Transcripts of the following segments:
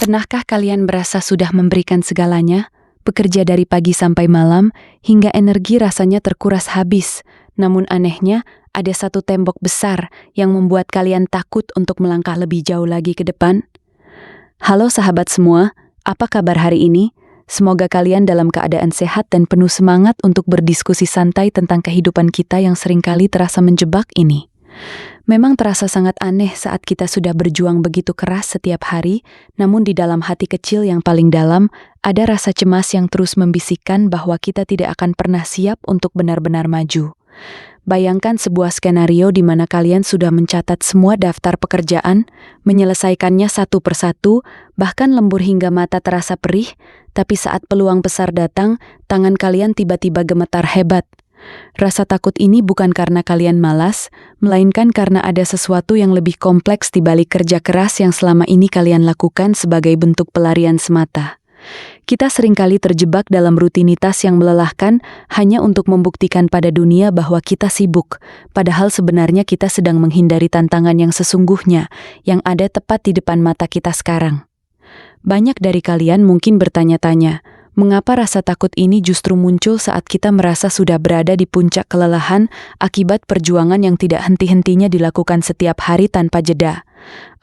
Pernahkah kalian merasa sudah memberikan segalanya, bekerja dari pagi sampai malam, hingga energi rasanya terkuras habis? Namun anehnya, ada satu tembok besar yang membuat kalian takut untuk melangkah lebih jauh lagi ke depan. Halo sahabat semua, apa kabar hari ini? Semoga kalian dalam keadaan sehat dan penuh semangat untuk berdiskusi santai tentang kehidupan kita yang seringkali terasa menjebak ini. Memang terasa sangat aneh saat kita sudah berjuang begitu keras setiap hari, namun di dalam hati kecil yang paling dalam, ada rasa cemas yang terus membisikkan bahwa kita tidak akan pernah siap untuk benar-benar maju. Bayangkan sebuah skenario di mana kalian sudah mencatat semua daftar pekerjaan, menyelesaikannya satu persatu, bahkan lembur hingga mata terasa perih, tapi saat peluang besar datang, tangan kalian tiba-tiba gemetar hebat. Rasa takut ini bukan karena kalian malas, melainkan karena ada sesuatu yang lebih kompleks di balik kerja keras yang selama ini kalian lakukan sebagai bentuk pelarian semata. Kita seringkali terjebak dalam rutinitas yang melelahkan hanya untuk membuktikan pada dunia bahwa kita sibuk, padahal sebenarnya kita sedang menghindari tantangan yang sesungguhnya, yang ada tepat di depan mata kita sekarang. Banyak dari kalian mungkin bertanya-tanya, mengapa rasa takut ini justru muncul saat kita merasa sudah berada di puncak kelelahan akibat perjuangan yang tidak henti-hentinya dilakukan setiap hari tanpa jeda?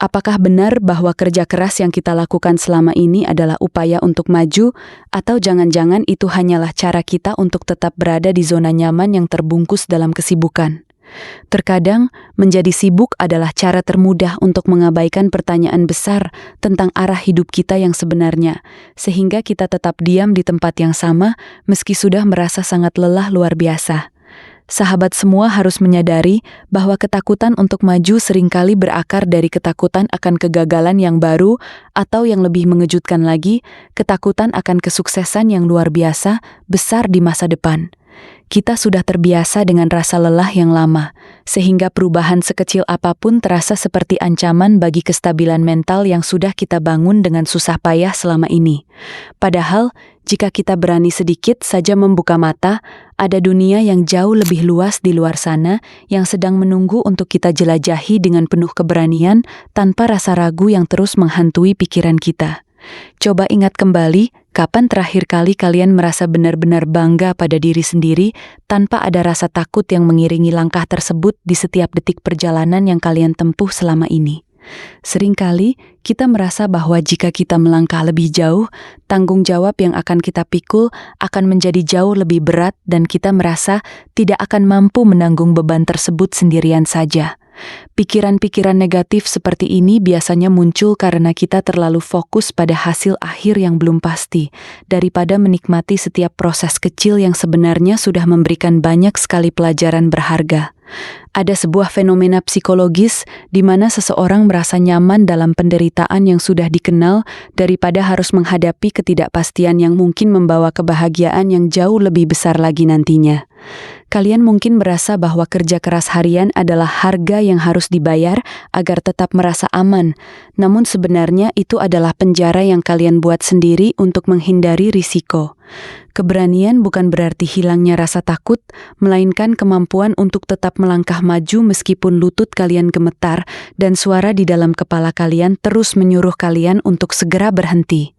Apakah benar bahwa kerja keras yang kita lakukan selama ini adalah upaya untuk maju, atau jangan-jangan itu hanyalah cara kita untuk tetap berada di zona nyaman yang terbungkus dalam kesibukan? Terkadang, menjadi sibuk adalah cara termudah untuk mengabaikan pertanyaan besar tentang arah hidup kita yang sebenarnya, sehingga kita tetap diam di tempat yang sama meski sudah merasa sangat lelah luar biasa. Sahabat semua harus menyadari bahwa ketakutan untuk maju seringkali berakar dari ketakutan akan kegagalan yang baru, atau yang lebih mengejutkan lagi, ketakutan akan kesuksesan yang luar biasa, besar di masa depan. Kita sudah terbiasa dengan rasa lelah yang lama, sehingga perubahan sekecil apapun terasa seperti ancaman bagi kestabilan mental yang sudah kita bangun dengan susah payah selama ini. Padahal, jika kita berani sedikit saja membuka mata, ada dunia yang jauh lebih luas di luar sana yang sedang menunggu untuk kita jelajahi dengan penuh keberanian tanpa rasa ragu yang terus menghantui pikiran kita. Coba ingat kembali, kapan terakhir kali kalian merasa benar-benar bangga pada diri sendiri tanpa ada rasa takut yang mengiringi langkah tersebut di setiap detik perjalanan yang kalian tempuh selama ini? Seringkali kita merasa bahwa jika kita melangkah lebih jauh, tanggung jawab yang akan kita pikul akan menjadi jauh lebih berat dan kita merasa tidak akan mampu menanggung beban tersebut sendirian saja. Pikiran-pikiran negatif seperti ini biasanya muncul karena kita terlalu fokus pada hasil akhir yang belum pasti, daripada menikmati setiap proses kecil yang sebenarnya sudah memberikan banyak sekali pelajaran berharga. Ada sebuah fenomena psikologis di mana seseorang merasa nyaman dalam penderitaan yang sudah dikenal daripada harus menghadapi ketidakpastian yang mungkin membawa kebahagiaan yang jauh lebih besar lagi nantinya. Kalian mungkin merasa bahwa kerja keras harian adalah harga yang harus dibayar agar tetap merasa aman, namun sebenarnya itu adalah penjara yang kalian buat sendiri untuk menghindari risiko. Keberanian bukan berarti hilangnya rasa takut, melainkan kemampuan untuk tetap melangkah maju meskipun lutut kalian gemetar dan suara di dalam kepala kalian terus menyuruh kalian untuk segera berhenti.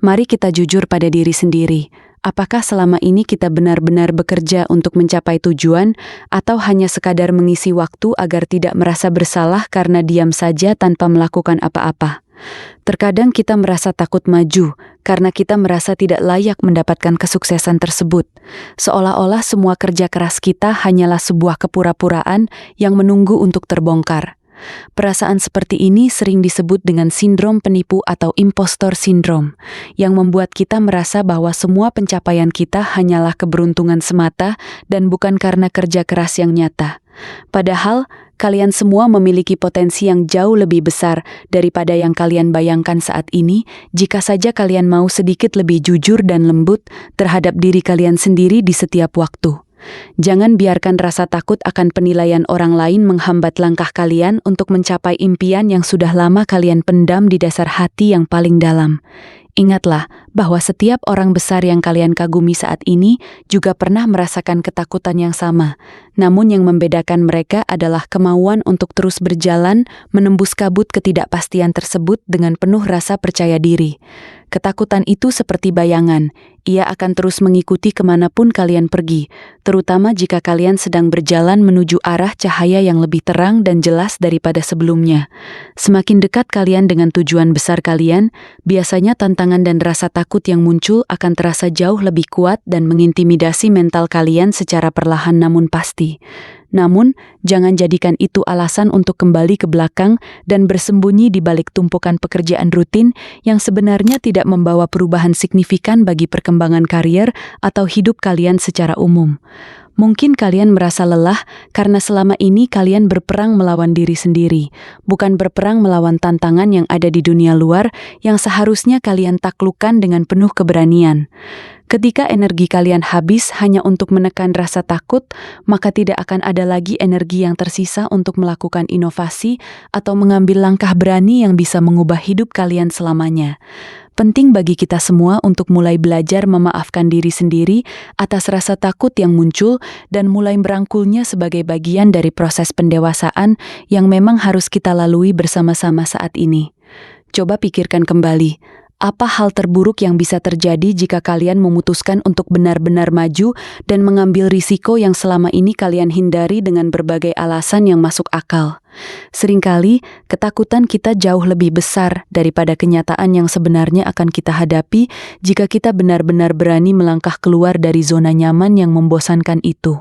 Mari kita jujur pada diri sendiri. Apakah selama ini kita benar-benar bekerja untuk mencapai tujuan, atau hanya sekadar mengisi waktu agar tidak merasa bersalah karena diam saja tanpa melakukan apa-apa? Terkadang kita merasa takut maju karena kita merasa tidak layak mendapatkan kesuksesan tersebut, seolah-olah semua kerja keras kita hanyalah sebuah kepura-puraan yang menunggu untuk terbongkar. Perasaan seperti ini sering disebut dengan sindrom penipu atau impostor syndrome, yang membuat kita merasa bahwa semua pencapaian kita hanyalah keberuntungan semata dan bukan karena kerja keras yang nyata. Padahal, kalian semua memiliki potensi yang jauh lebih besar daripada yang kalian bayangkan saat ini jika saja kalian mau sedikit lebih jujur dan lembut terhadap diri kalian sendiri di setiap waktu. Jangan biarkan rasa takut akan penilaian orang lain menghambat langkah kalian untuk mencapai impian yang sudah lama kalian pendam di dasar hati yang paling dalam. Ingatlah bahwa setiap orang besar yang kalian kagumi saat ini juga pernah merasakan ketakutan yang sama. Namun yang membedakan mereka adalah kemauan untuk terus berjalan, menembus kabut ketidakpastian tersebut dengan penuh rasa percaya diri. Ketakutan itu seperti bayangan, ia akan terus mengikuti kemanapun kalian pergi, terutama jika kalian sedang berjalan menuju arah cahaya yang lebih terang dan jelas daripada sebelumnya. Semakin dekat kalian dengan tujuan besar kalian, biasanya tantangan dan rasa takut yang muncul akan terasa jauh lebih kuat dan mengintimidasi mental kalian secara perlahan namun pasti. Namun, jangan jadikan itu alasan untuk kembali ke belakang dan bersembunyi di balik tumpukan pekerjaan rutin yang sebenarnya tidak membawa perubahan signifikan bagi perkembangan karier atau hidup kalian secara umum. Mungkin kalian merasa lelah karena selama ini kalian berperang melawan diri sendiri, bukan berperang melawan tantangan yang ada di dunia luar yang seharusnya kalian taklukkan dengan penuh keberanian. Ketika energi kalian habis hanya untuk menekan rasa takut, maka tidak akan ada lagi energi yang tersisa untuk melakukan inovasi atau mengambil langkah berani yang bisa mengubah hidup kalian selamanya. Penting bagi kita semua untuk mulai belajar memaafkan diri sendiri atas rasa takut yang muncul dan mulai merangkulnya sebagai bagian dari proses pendewasaan yang memang harus kita lalui bersama-sama saat ini. Coba pikirkan kembali. Apa hal terburuk yang bisa terjadi jika kalian memutuskan untuk benar-benar maju dan mengambil risiko yang selama ini kalian hindari dengan berbagai alasan yang masuk akal? Seringkali, ketakutan kita jauh lebih besar daripada kenyataan yang sebenarnya akan kita hadapi jika kita benar-benar berani melangkah keluar dari zona nyaman yang membosankan itu.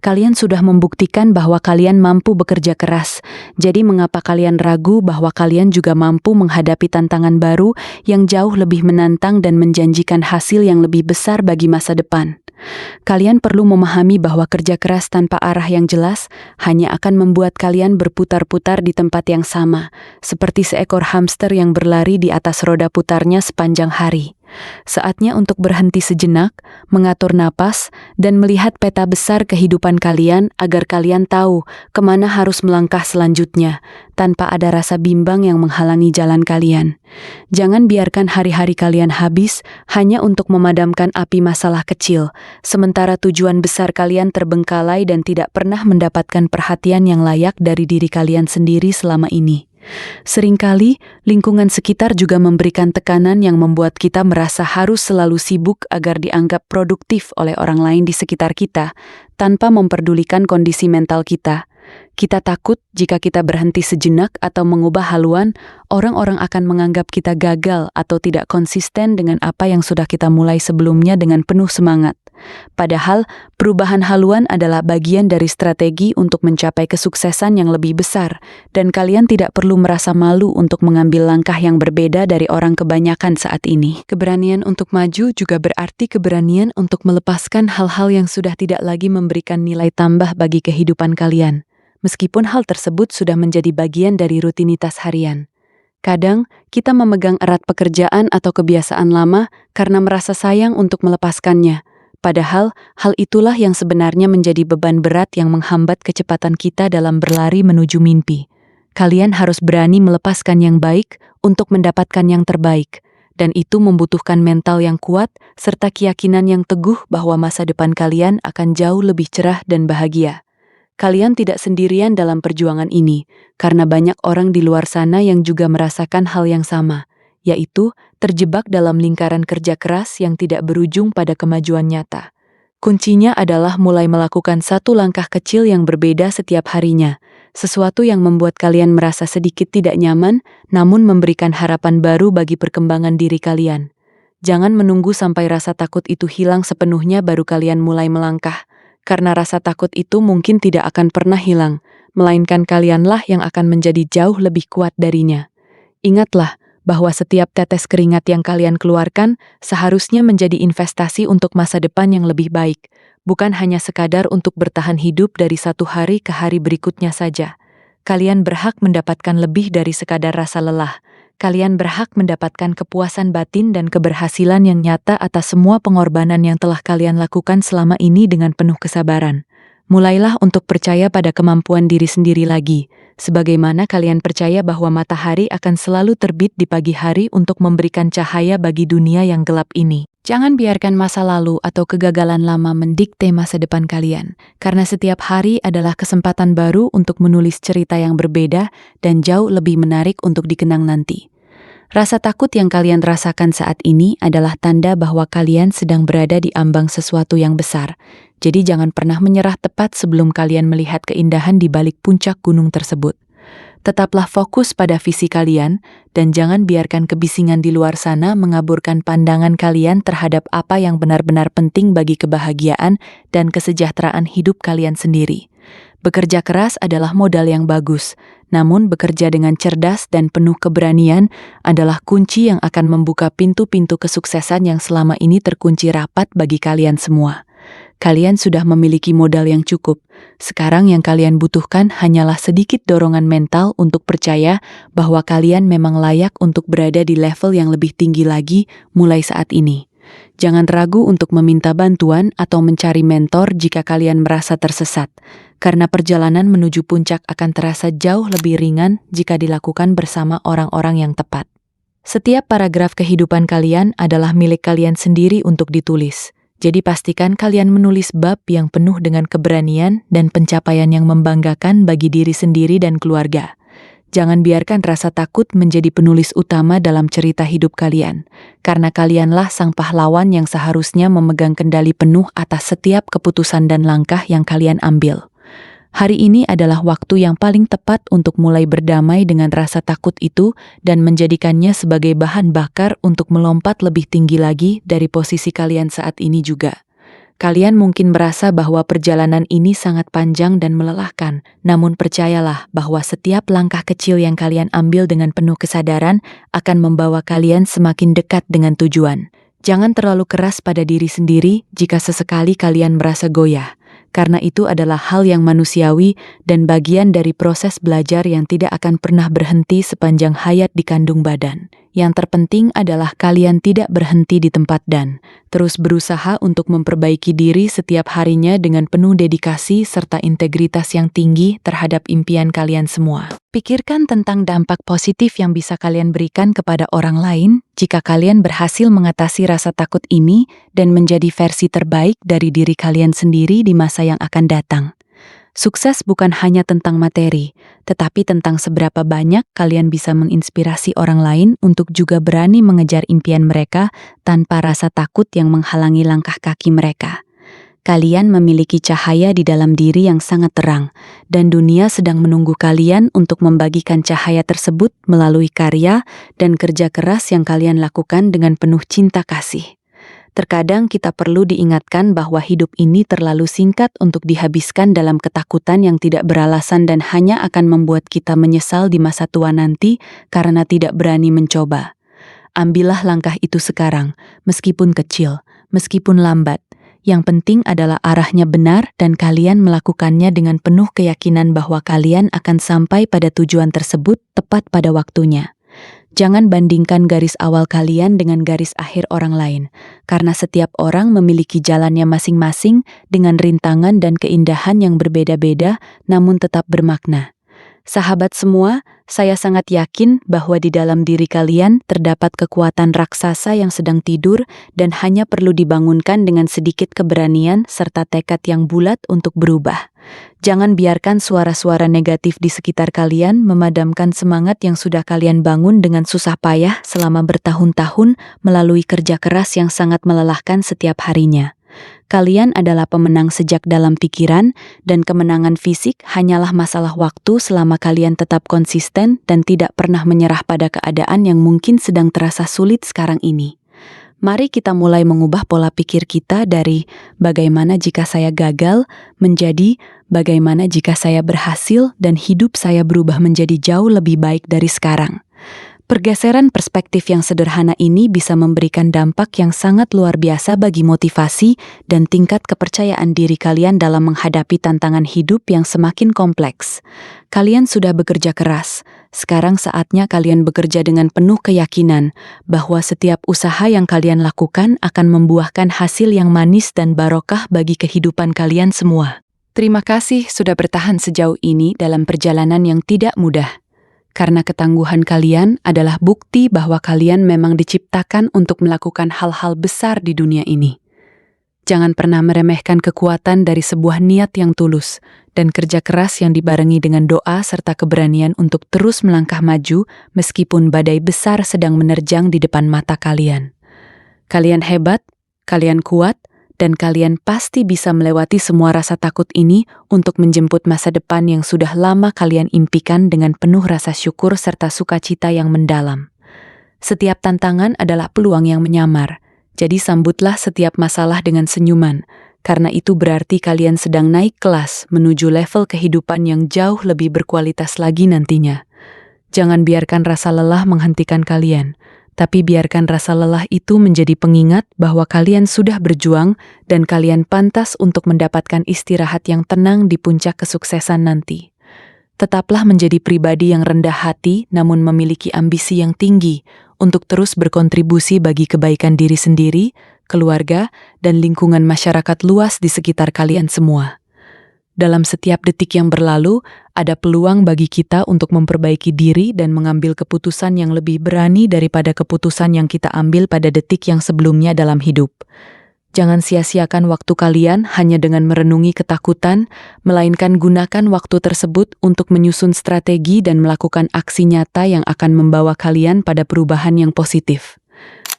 Kalian sudah membuktikan bahwa kalian mampu bekerja keras, jadi mengapa kalian ragu bahwa kalian juga mampu menghadapi tantangan baru yang jauh lebih menantang dan menjanjikan hasil yang lebih besar bagi masa depan? Kalian perlu memahami bahwa kerja keras tanpa arah yang jelas hanya akan membuat kalian berputar-putar di tempat yang sama, seperti seekor hamster yang berlari di atas roda putarnya sepanjang hari. Saatnya untuk berhenti sejenak, mengatur napas, dan melihat peta besar kehidupan kalian agar kalian tahu kemana harus melangkah selanjutnya, tanpa ada rasa bimbang yang menghalangi jalan kalian. Jangan biarkan hari-hari kalian habis hanya untuk memadamkan api masalah kecil, sementara tujuan besar kalian terbengkalai dan tidak pernah mendapatkan perhatian yang layak dari diri kalian sendiri selama ini. Seringkali, lingkungan sekitar juga memberikan tekanan yang membuat kita merasa harus selalu sibuk agar dianggap produktif oleh orang lain di sekitar kita, tanpa memperdulikan kondisi mental kita. Kita takut jika kita berhenti sejenak atau mengubah haluan, orang-orang akan menganggap kita gagal atau tidak konsisten dengan apa yang sudah kita mulai sebelumnya dengan penuh semangat. Padahal, perubahan haluan adalah bagian dari strategi untuk mencapai kesuksesan yang lebih besar, dan kalian tidak perlu merasa malu untuk mengambil langkah yang berbeda dari orang kebanyakan saat ini. Keberanian untuk maju juga berarti keberanian untuk melepaskan hal-hal yang sudah tidak lagi memberikan nilai tambah bagi kehidupan kalian, meskipun hal tersebut sudah menjadi bagian dari rutinitas harian. Kadang, kita memegang erat pekerjaan atau kebiasaan lama karena merasa sayang untuk melepaskannya. Padahal, hal itulah yang sebenarnya menjadi beban berat yang menghambat kecepatan kita dalam berlari menuju mimpi. Kalian harus berani melepaskan yang baik untuk mendapatkan yang terbaik, dan itu membutuhkan mental yang kuat serta keyakinan yang teguh bahwa masa depan kalian akan jauh lebih cerah dan bahagia. Kalian tidak sendirian dalam perjuangan ini, karena banyak orang di luar sana yang juga merasakan hal yang sama, yaitu terjebak dalam lingkaran kerja keras yang tidak berujung pada kemajuan nyata. Kuncinya adalah mulai melakukan satu langkah kecil yang berbeda setiap harinya, sesuatu yang membuat kalian merasa sedikit tidak nyaman, namun memberikan harapan baru bagi perkembangan diri kalian. Jangan menunggu sampai rasa takut itu hilang sepenuhnya baru kalian mulai melangkah, karena rasa takut itu mungkin tidak akan pernah hilang, melainkan kalianlah yang akan menjadi jauh lebih kuat darinya. Ingatlah bahwa setiap tetes keringat yang kalian keluarkan seharusnya menjadi investasi untuk masa depan yang lebih baik, bukan hanya sekadar untuk bertahan hidup dari satu hari ke hari berikutnya saja. Kalian berhak mendapatkan lebih dari sekadar rasa lelah. Kalian berhak mendapatkan kepuasan batin dan keberhasilan yang nyata atas semua pengorbanan yang telah kalian lakukan selama ini dengan penuh kesabaran. Mulailah untuk percaya pada kemampuan diri sendiri lagi, sebagaimana kalian percaya bahwa matahari akan selalu terbit di pagi hari untuk memberikan cahaya bagi dunia yang gelap ini. Jangan biarkan masa lalu atau kegagalan lama mendikte masa depan kalian, karena setiap hari adalah kesempatan baru untuk menulis cerita yang berbeda dan jauh lebih menarik untuk dikenang nanti. Rasa takut yang kalian rasakan saat ini adalah tanda bahwa kalian sedang berada di ambang sesuatu yang besar. Jadi jangan pernah menyerah tepat sebelum kalian melihat keindahan di balik puncak gunung tersebut. Tetaplah fokus pada visi kalian dan jangan biarkan kebisingan di luar sana mengaburkan pandangan kalian terhadap apa yang benar-benar penting bagi kebahagiaan dan kesejahteraan hidup kalian sendiri. Bekerja keras adalah modal yang bagus, namun bekerja dengan cerdas dan penuh keberanian adalah kunci yang akan membuka pintu-pintu kesuksesan yang selama ini terkunci rapat bagi kalian semua. Kalian sudah memiliki modal yang cukup. Sekarang yang kalian butuhkan hanyalah sedikit dorongan mental untuk percaya bahwa kalian memang layak untuk berada di level yang lebih tinggi lagi mulai saat ini. Jangan ragu untuk meminta bantuan atau mencari mentor jika kalian merasa tersesat, karena perjalanan menuju puncak akan terasa jauh lebih ringan jika dilakukan bersama orang-orang yang tepat. Setiap paragraf kehidupan kalian adalah milik kalian sendiri untuk ditulis. Jadi pastikan kalian menulis bab yang penuh dengan keberanian dan pencapaian yang membanggakan bagi diri sendiri dan keluarga. Jangan biarkan rasa takut menjadi penulis utama dalam cerita hidup kalian, karena kalianlah sang pahlawan yang seharusnya memegang kendali penuh atas setiap keputusan dan langkah yang kalian ambil. Hari ini adalah waktu yang paling tepat untuk mulai berdamai dengan rasa takut itu dan menjadikannya sebagai bahan bakar untuk melompat lebih tinggi lagi dari posisi kalian saat ini juga. Kalian mungkin merasa bahwa perjalanan ini sangat panjang dan melelahkan, namun percayalah bahwa setiap langkah kecil yang kalian ambil dengan penuh kesadaran akan membawa kalian semakin dekat dengan tujuan. Jangan terlalu keras pada diri sendiri jika sesekali kalian merasa goyah, karena itu adalah hal yang manusiawi dan bagian dari proses belajar yang tidak akan pernah berhenti sepanjang hayat di kandung badan. Yang terpenting adalah kalian tidak berhenti di tempat dan terus berusaha untuk memperbaiki diri setiap harinya dengan penuh dedikasi serta integritas yang tinggi terhadap impian kalian semua. Pikirkan tentang dampak positif yang bisa kalian berikan kepada orang lain jika kalian berhasil mengatasi rasa takut ini dan menjadi versi terbaik dari diri kalian sendiri di masa yang akan datang. Sukses bukan hanya tentang materi, tetapi tentang seberapa banyak kalian bisa menginspirasi orang lain untuk juga berani mengejar impian mereka tanpa rasa takut yang menghalangi langkah kaki mereka. Kalian memiliki cahaya di dalam diri yang sangat terang, dan dunia sedang menunggu kalian untuk membagikan cahaya tersebut melalui karya dan kerja keras yang kalian lakukan dengan penuh cinta kasih. Terkadang kita perlu diingatkan bahwa hidup ini terlalu singkat untuk dihabiskan dalam ketakutan yang tidak beralasan dan hanya akan membuat kita menyesal di masa tua nanti karena tidak berani mencoba. Ambillah langkah itu sekarang, meskipun kecil, meskipun lambat. Yang penting adalah arahnya benar dan kalian melakukannya dengan penuh keyakinan bahwa kalian akan sampai pada tujuan tersebut tepat pada waktunya. Jangan bandingkan garis awal kalian dengan garis akhir orang lain, karena setiap orang memiliki jalannya masing-masing dengan rintangan dan keindahan yang berbeda-beda namun tetap bermakna. Sahabat semua, saya sangat yakin bahwa di dalam diri kalian terdapat kekuatan raksasa yang sedang tidur dan hanya perlu dibangunkan dengan sedikit keberanian serta tekad yang bulat untuk berubah. Jangan biarkan suara-suara negatif di sekitar kalian memadamkan semangat yang sudah kalian bangun dengan susah payah selama bertahun-tahun melalui kerja keras yang sangat melelahkan setiap harinya. Kalian adalah pemenang sejak dalam pikiran, dan kemenangan fisik hanyalah masalah waktu selama kalian tetap konsisten dan tidak pernah menyerah pada keadaan yang mungkin sedang terasa sulit sekarang ini. Mari kita mulai mengubah pola pikir kita dari bagaimana jika saya gagal menjadi bagaimana jika saya berhasil dan hidup saya berubah menjadi jauh lebih baik dari sekarang. Pergeseran perspektif yang sederhana ini bisa memberikan dampak yang sangat luar biasa bagi motivasi dan tingkat kepercayaan diri kalian dalam menghadapi tantangan hidup yang semakin kompleks. Kalian sudah bekerja keras. Sekarang saatnya kalian bekerja dengan penuh keyakinan bahwa setiap usaha yang kalian lakukan akan membuahkan hasil yang manis dan barokah bagi kehidupan kalian semua. Terima kasih sudah bertahan sejauh ini dalam perjalanan yang tidak mudah. Karena ketangguhan kalian adalah bukti bahwa kalian memang diciptakan untuk melakukan hal-hal besar di dunia ini. Jangan pernah meremehkan kekuatan dari sebuah niat yang tulus dan kerja keras yang dibarengi dengan doa serta keberanian untuk terus melangkah maju meskipun badai besar sedang menerjang di depan mata kalian. Kalian hebat, kalian kuat, dan kalian pasti bisa melewati semua rasa takut ini untuk menjemput masa depan yang sudah lama kalian impikan dengan penuh rasa syukur serta sukacita yang mendalam. Setiap tantangan adalah peluang yang menyamar, jadi sambutlah setiap masalah dengan senyuman, karena itu berarti kalian sedang naik kelas menuju level kehidupan yang jauh lebih berkualitas lagi nantinya. Jangan biarkan rasa lelah menghentikan kalian, tapi biarkan rasa lelah itu menjadi pengingat bahwa kalian sudah berjuang dan kalian pantas untuk mendapatkan istirahat yang tenang di puncak kesuksesan nanti. Tetaplah menjadi pribadi yang rendah hati namun memiliki ambisi yang tinggi untuk terus berkontribusi bagi kebaikan diri sendiri, keluarga, dan lingkungan masyarakat luas di sekitar kalian semua. Dalam setiap detik yang berlalu, ada peluang bagi kita untuk memperbaiki diri dan mengambil keputusan yang lebih berani daripada keputusan yang kita ambil pada detik yang sebelumnya dalam hidup. Jangan sia-siakan waktu kalian hanya dengan merenungi ketakutan, melainkan gunakan waktu tersebut untuk menyusun strategi dan melakukan aksi nyata yang akan membawa kalian pada perubahan yang positif.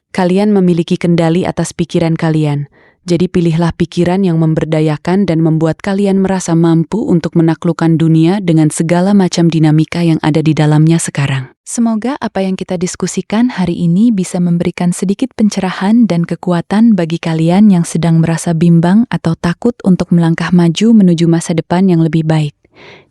Kalian memiliki kendali atas pikiran kalian. Jadi pilihlah pikiran yang memberdayakan dan membuat kalian merasa mampu untuk menaklukkan dunia dengan segala macam dinamika yang ada di dalamnya sekarang. Semoga apa yang kita diskusikan hari ini bisa memberikan sedikit pencerahan dan kekuatan bagi kalian yang sedang merasa bimbang atau takut untuk melangkah maju menuju masa depan yang lebih baik.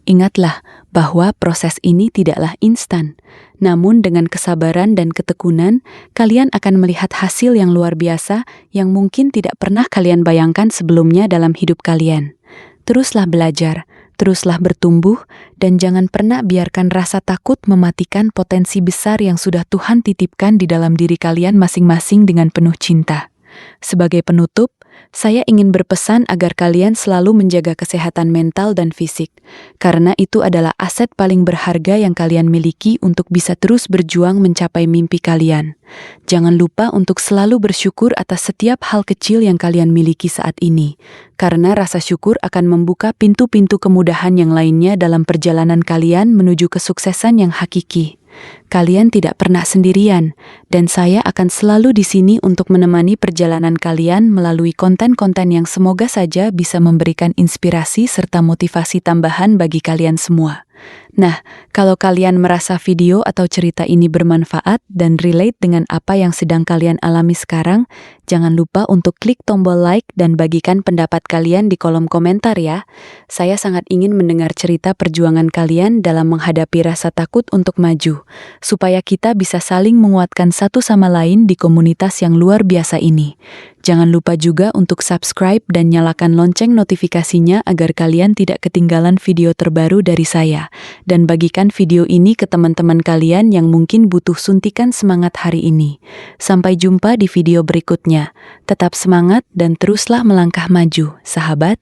Ingatlah bahwa proses ini tidaklah instan. Namun dengan kesabaran dan ketekunan, kalian akan melihat hasil yang luar biasa yang mungkin tidak pernah kalian bayangkan sebelumnya dalam hidup kalian. Teruslah belajar, teruslah bertumbuh, dan jangan pernah biarkan rasa takut mematikan potensi besar yang sudah Tuhan titipkan di dalam diri kalian masing-masing dengan penuh cinta. Sebagai penutup, saya ingin berpesan agar kalian selalu menjaga kesehatan mental dan fisik, karena itu adalah aset paling berharga yang kalian miliki untuk bisa terus berjuang mencapai mimpi kalian. Jangan lupa untuk selalu bersyukur atas setiap hal kecil yang kalian miliki saat ini, karena rasa syukur akan membuka pintu-pintu kemudahan yang lainnya dalam perjalanan kalian menuju kesuksesan yang hakiki. Kalian tidak pernah sendirian, dan saya akan selalu di sini untuk menemani perjalanan kalian melalui konten-konten yang semoga saja bisa memberikan inspirasi serta motivasi tambahan bagi kalian semua. Nah, kalau kalian merasa video atau cerita ini bermanfaat dan relate dengan apa yang sedang kalian alami sekarang, jangan lupa untuk klik tombol like dan bagikan pendapat kalian di kolom komentar ya. Saya sangat ingin mendengar cerita perjuangan kalian dalam menghadapi rasa takut untuk maju, supaya kita bisa saling menguatkan satu sama lain di komunitas yang luar biasa ini. Jangan lupa juga untuk subscribe dan nyalakan lonceng notifikasinya agar kalian tidak ketinggalan video terbaru dari saya. Dan bagikan video ini ke teman-teman kalian yang mungkin butuh suntikan semangat hari ini. Sampai jumpa di video berikutnya. Tetap semangat dan teruslah melangkah maju, sahabat.